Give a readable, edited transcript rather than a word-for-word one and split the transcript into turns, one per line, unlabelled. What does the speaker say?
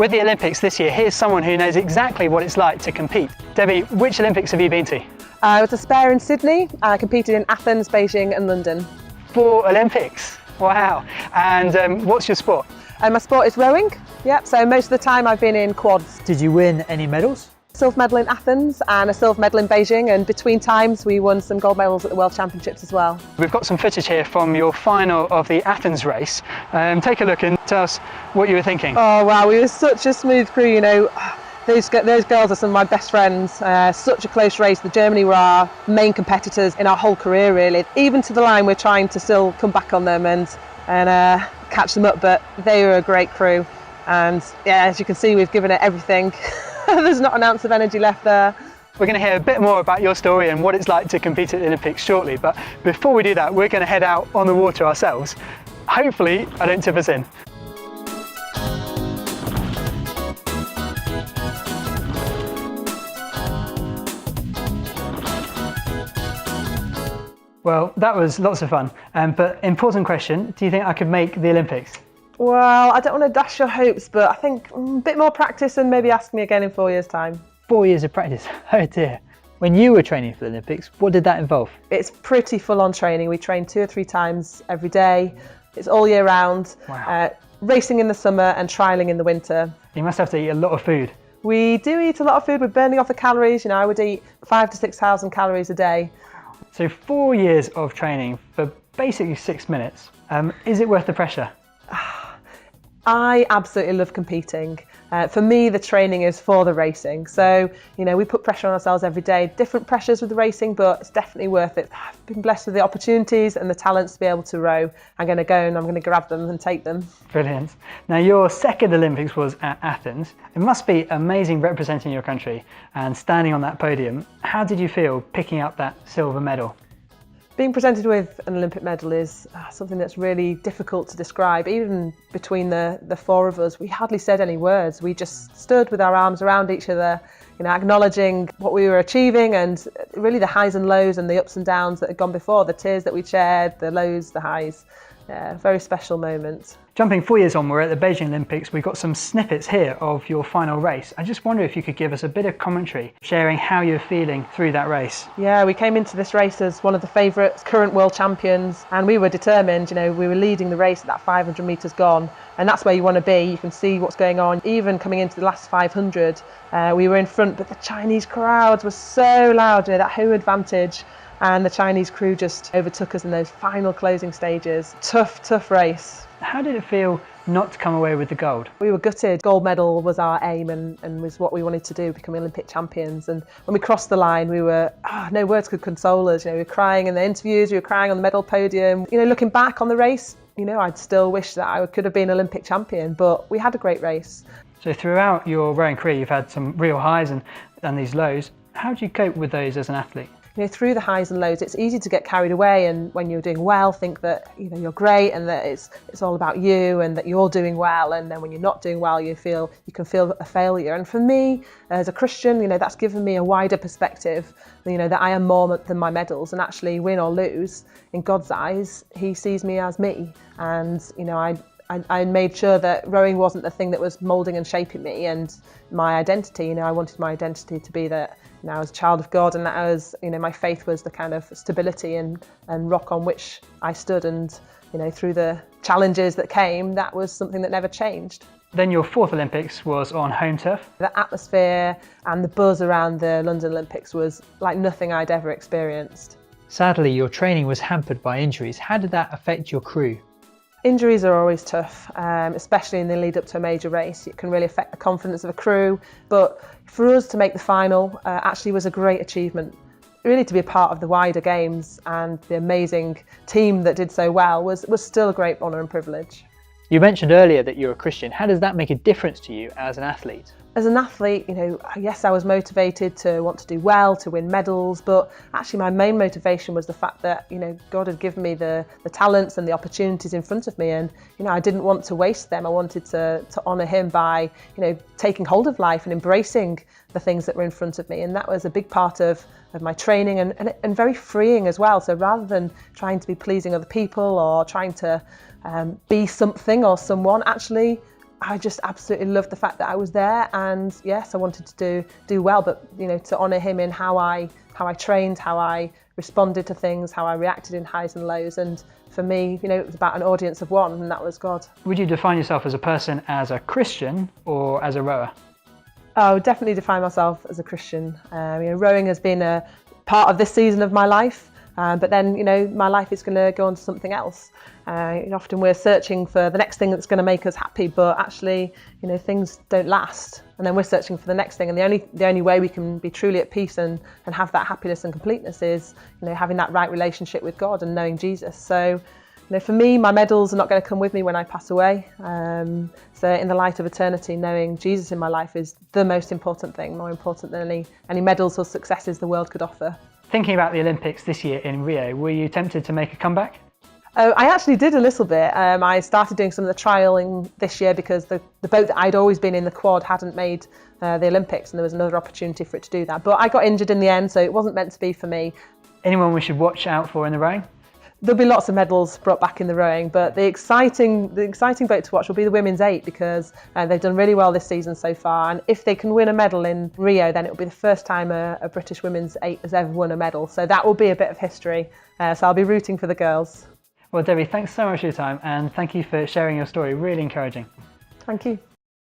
With the Olympics this year, here's someone who knows exactly what it's like to compete. Debbie, which Olympics have you been to?
I was a spare in Sydney. I competed in Athens, Beijing and London.
4 Olympics, wow. And what's your sport?
My sport is rowing, yep, so most of the time I've been in quads.
Did you win any medals?
Silver medal in Athens and a silver medal in Beijing, and between times we won some gold medals at the World Championships as well.
We've got some footage here from your final of the Athens race. Take a look and tell us what you were thinking.
Oh wow, we were such a smooth crew, you know. Those girls are some of my best friends. Such a close race. Germany were our main competitors in our whole career really. Even to the line we're trying to still come back on them and catch them up, but they were a great crew. And yeah, as you can see, we've given it everything. There's not an ounce of energy left there.
We're going to hear a bit more about your story and what it's like to compete at the Olympics shortly, but before we do that, we're going to head out on the water ourselves. Hopefully, I don't tip us in. Well, that was lots of fun, but important question, do you think I could make the Olympics?
Well, I don't want to dash your hopes, but I think a bit more practice and maybe ask me again in 4 years' time.
4 years of practice, oh dear. When you were training for the Olympics, what did that involve?
It's pretty full-on training. We train 2 or 3 times every day. It's all year round.
Wow.
Racing in the summer and trialling in the winter.
You must have to eat a lot of food.
We do eat a lot of food. We're burning off the calories. You know, I would eat 5,000 to 6,000 calories a day.
So 4 years of training for basically 6 minutes. Is it worth the pressure?
I absolutely love competing. For me, the training is for the racing. So, you know, we put pressure on ourselves every day, different pressures with the racing, but it's definitely worth it. I've been blessed with the opportunities and the talents to be able to row. I'm going to go and I'm going to grab them and take them.
Brilliant. Now, your second Olympics was at Athens. It must be amazing representing your country and standing on that podium. How did you feel picking up that silver medal?
Being presented with an Olympic medal is something that's really difficult to describe. Even between the 4 of us, we hardly said any words. We just stood with our arms around each other, you know, acknowledging what we were achieving and really the highs and lows and the ups and downs that had gone before, the tears that we'd shared, the lows, the highs. Yeah, very special moment.
Jumping 4 years on, we're at the Beijing Olympics. We've got some snippets here of your final race. I just wonder if you could give us a bit of commentary, sharing how you're feeling through that race.
Yeah, we came into this race as one of the favourites, current world champions, and we were determined. You know, we were leading the race at that 500 metres gone, and that's where you want to be. You can see what's going on. Even coming into the last 500, we were in front, but the Chinese crowds were so loud, you know, that home advantage. And the Chinese crew just overtook us in those final closing stages. Tough race.
How did it feel not to come away with the gold?
We were gutted. Gold medal was our aim and was what we wanted to do, become Olympic champions. And when we crossed the line, we were, no words could console us. You know, we were crying in the interviews, we were crying on the medal podium. You know, looking back on the race, you know, I'd still wish that I could have been Olympic champion, but we had a great race.
So throughout your rowing career, you've had some real highs and these lows. How do you cope with those as an athlete?
You know, through the highs and lows, it's easy to get carried away, and when you're doing well, think that, you know, you're great and that it's all about you and that you're doing well. And then when you're not doing well, you can feel a failure. And for me, as a Christian, you know, that's given me a wider perspective. You know, that I am more than my medals, and actually, win or lose, in God's eyes, He sees me as me. And you know, I made sure that rowing wasn't the thing that was moulding and shaping me and my identity. You know, I wanted my identity to be that, you know, I was a child of God, and that I was, you know, my faith was the kind of stability and rock on which I stood. And, you know, through the challenges that came, that was something that never changed.
Then your 4th Olympics was on home turf.
The atmosphere and the buzz around the London Olympics was like nothing I'd ever experienced.
Sadly, your training was hampered by injuries. How did that affect your crew?
Injuries are always tough, especially in the lead up to a major race. It can really affect the confidence of a crew. But for us to make the final actually was a great achievement. Really, to be a part of the wider games and the amazing team that did so well was still a great honour and privilege.
You mentioned earlier that you're a Christian. How does that make a difference to you as an athlete?
As an athlete, you know, yes, I was motivated to want to do well, to win medals, but actually my main motivation was the fact that, you know, God had given me the talents and the opportunities in front of me, and, you know, I didn't want to waste them. I wanted to honour Him by, you know, taking hold of life and embracing the things that were in front of me, and that was a big part of my training and very freeing as well. So rather than trying to be pleasing other people or trying to be something or someone, actually I just absolutely loved the fact that I was there, and yes, I wanted to do well, but to honour him in how I trained, how I responded to things, how I reacted in highs and lows. And for me, it was about an audience of one, and that was God.
Would you define yourself as a person as a Christian or as a rower?
I would definitely define myself as a Christian. Rowing has been a part of this season of my life. But then, my life is going to go on to something else. Often we're searching for the next thing that's going to make us happy, but actually, things don't last. And then we're searching for the next thing. And the only way we can be truly at peace and have that happiness and completeness is, having that right relationship with God and knowing Jesus. So, for me, my medals are not going to come with me when I pass away. So in the light of eternity, knowing Jesus in my life is the most important thing, more important than any medals or successes the world could offer.
Thinking about the Olympics this year in Rio, were you tempted to make a comeback?
Oh, I actually did a little bit. I started doing some of the trialling this year because the boat that I'd always been in, the quad, hadn't made the Olympics, and there was another opportunity for it to do that. But I got injured in the end, so it wasn't meant to be for me.
Anyone we should watch out for in the rowing?
There'll be lots of medals brought back in the rowing, but the exciting boat to watch will be the women's 8, because they've done really well this season so far. And if they can win a medal in Rio, then it will be the first time a British women's 8 has ever won a medal. So that will be a bit of history. So I'll be rooting for the girls.
Well, Debbie, thanks so much for your time, and thank you for sharing your story. Really encouraging.
Thank you.